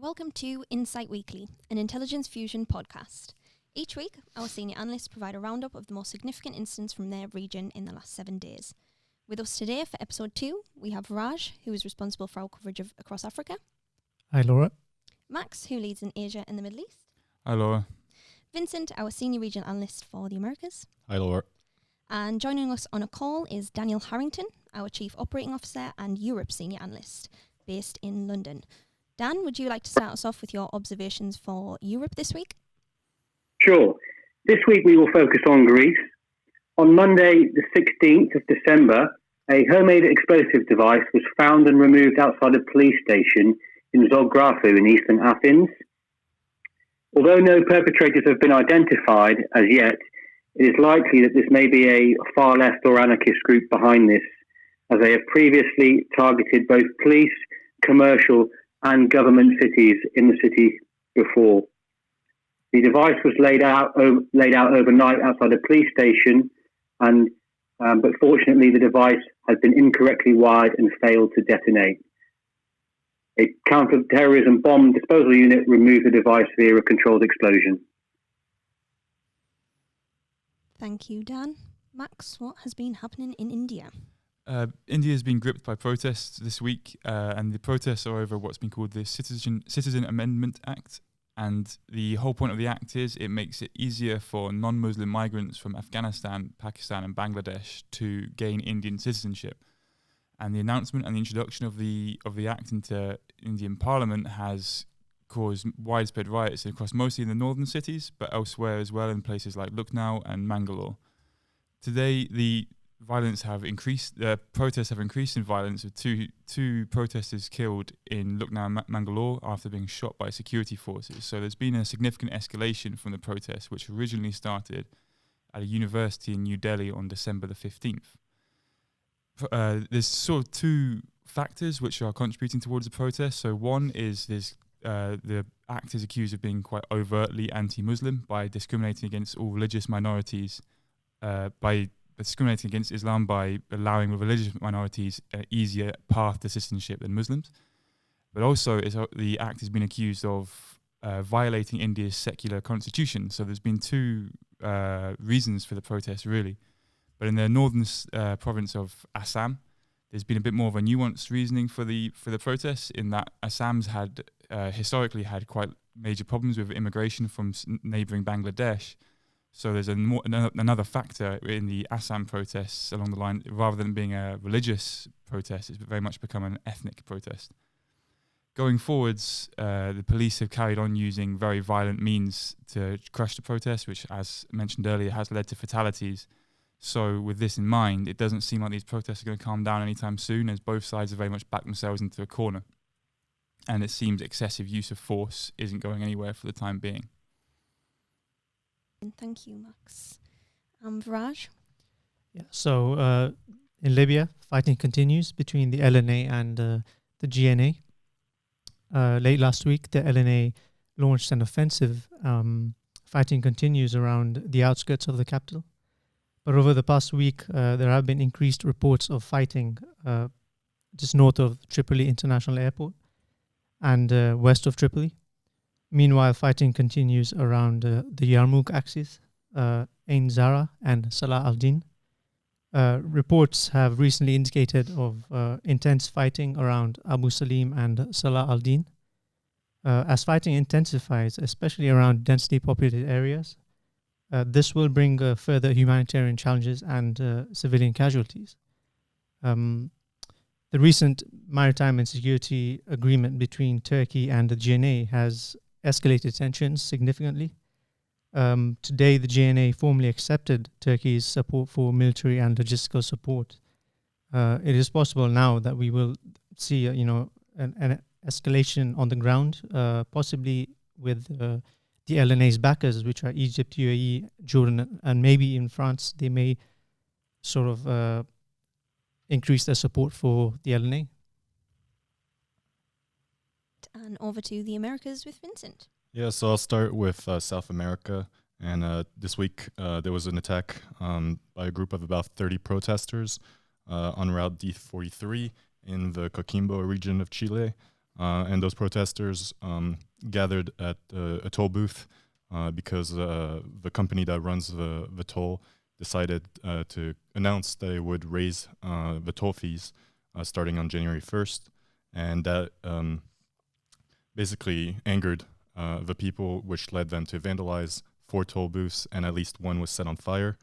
Welcome to Insight Weekly, an intelligence fusion podcast. Each week, our senior analysts provide a roundup of the most significant incidents from their region in the last 7 days. With us today for episode 2, we have Raj, who is responsible for our coverage of across Africa. Hi, Laura. Max, who leads in Asia and the Middle East. Hi, Laura. Vincent, our senior regional analyst for the Americas. Hi, Laura. And joining us on a call is Daniel Harrington, our Chief Operating Officer and Europe Senior Analyst, based in London. Dan, would you like to start us off with your observations for Europe this week? Sure. This week we will focus on Greece. On Monday, the 16th of December, a homemade explosive device was found and removed outside a police station in Zographou in eastern Athens. Although no perpetrators have been identified as yet, it is likely that this may be a far left or anarchist group behind this, as they have previously targeted both police, commercial and government cities in the city before. The device was laid out overnight outside a police station, but fortunately the device had been incorrectly wired and failed to detonate. A counter-terrorism bomb disposal unit removed the device via a controlled explosion. Thank you, Dan. Max, what has been happening in India? India has been gripped by protests this week, and the protests are over what's been called the Citizen Amendment Act. And the whole point of the act is it makes it easier for non-Muslim migrants from Afghanistan, Pakistan and Bangladesh to gain Indian citizenship. And the announcement and the introduction of the act into Indian Parliament has caused widespread riots across mostly in the northern cities, but elsewhere as well in places like Lucknow and Mangalore. Today, the protests have increased in violence, with two protesters killed in Lucknow and Mangalore after being shot by security forces. So there's been a significant escalation from the protests, which originally started at a university in New Delhi on December the 15th. There's sort of two factors which are contributing towards the protest. So one is the act is accused of being quite overtly anti-Muslim by discriminating against all religious minorities, by discriminating against Islam by allowing religious minorities an easier path to citizenship than Muslims. But also the act has been accused of violating India's secular constitution. So there's been two reasons for the protest, really. But in the northern province of Assam, there's been a bit more of a nuanced reasoning for the protests, in that Assam's had historically had quite major problems with immigration from neighbouring Bangladesh. So there's another factor in the Assam protests along the line, rather than being a religious protest, it's very much become an ethnic protest. Going forwards, the police have carried on using very violent means to crush the protest, which, as mentioned earlier, has led to fatalities. So with this in mind, it doesn't seem like these protests are going to calm down anytime soon, as both sides have very much backed themselves into a corner. And it seems excessive use of force isn't going anywhere for the time being. Thank you, Max. Viraj? Yeah. So in Libya, fighting continues between the LNA and the GNA. Late last week, the LNA launched an offensive. Fighting continues around the outskirts of the capital. But over the past week, there have been increased reports of fighting just north of Tripoli International Airport and west of Tripoli. Meanwhile, fighting continues around the Yarmouk axis, Ain Zara and Salah al-Din. Reports have recently indicated of intense fighting around Abu Salim and Salah al-Din. As fighting intensifies, especially around densely populated areas, this will bring further humanitarian challenges and civilian casualties. The recent maritime and security agreement between Turkey and the GNA has escalated tensions significantly. Today, the GNA formally accepted Turkey's support for military and logistical support. It is possible now that we will see, an escalation on the ground, possibly with the LNA's backers, which are Egypt, UAE, Jordan, and maybe in France. They may sort of increase their support for the LNA. And over to the Americas with Vincent. Yeah, so I'll start with South America. And this week there was an attack by a group of about 30 protesters on Route D43 in the Coquimbo region of Chile. And those protesters gathered at a toll booth because the company that runs the toll decided to announce that it would raise the toll fees starting on January 1st. And that basically angered the people, which led them to vandalize 4 toll booths, and at least 1 was set on fire.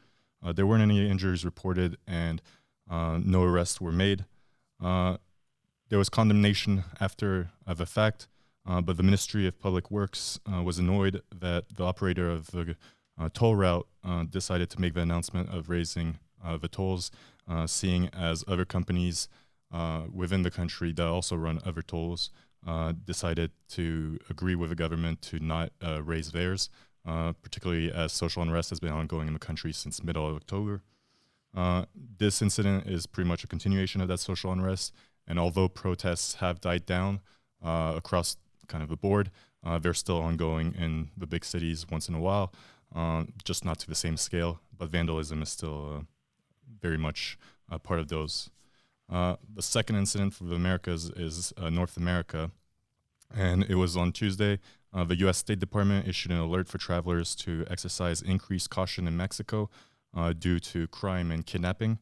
There weren't any injuries reported, and no arrests were made. There was condemnation after the fact, but the Ministry of Public Works was annoyed that the operator of the toll route decided to make the announcement of raising the tolls, seeing as other companies within the country that also run other tolls decided to agree with the government to not raise theirs, particularly as social unrest has been ongoing in the country since middle of October. This incident is pretty much a continuation of that social unrest, and although protests have died down across kind of the board, they're still ongoing in the big cities once in a while, just not to the same scale, but vandalism is still very much part of those. The second incident for the Americas is North America, and it was on Tuesday. The U.S. State Department issued an alert for travelers to exercise increased caution in Mexico due to crime and kidnapping.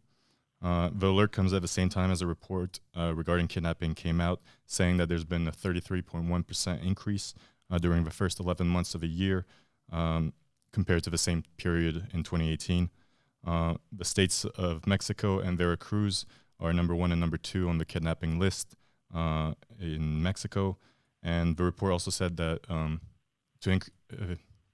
The alert comes at the same time as a report regarding kidnapping came out, saying that there's been a 33.1% increase during the first 11 months of the year compared to the same period in 2018. The states of Mexico and Veracruz are number 1 and number 2 on the kidnapping list in Mexico. And the report also said that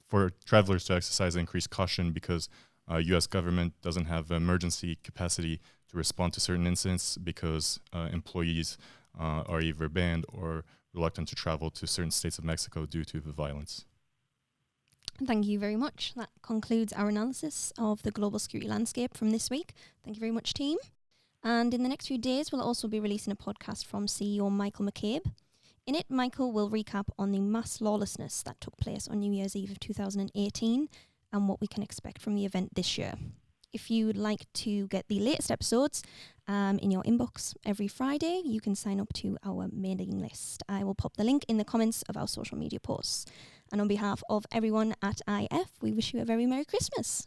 for travelers to exercise increased caution because U.S. government doesn't have emergency capacity to respond to certain incidents because employees are either banned or reluctant to travel to certain states of Mexico due to the violence. Thank you very much. That concludes our analysis of the global security landscape from this week. Thank you very much, team. And in the next few days, we'll also be releasing a podcast from CEO Michael McCabe. In it, Michael will recap on the mass lawlessness that took place on New Year's Eve of 2018 and what we can expect from the event this year. If you'd like to get the latest episodes in your inbox every Friday, you can sign up to our mailing list. I will pop the link in the comments of our social media posts. And on behalf of everyone at IF, we wish you a very Merry Christmas.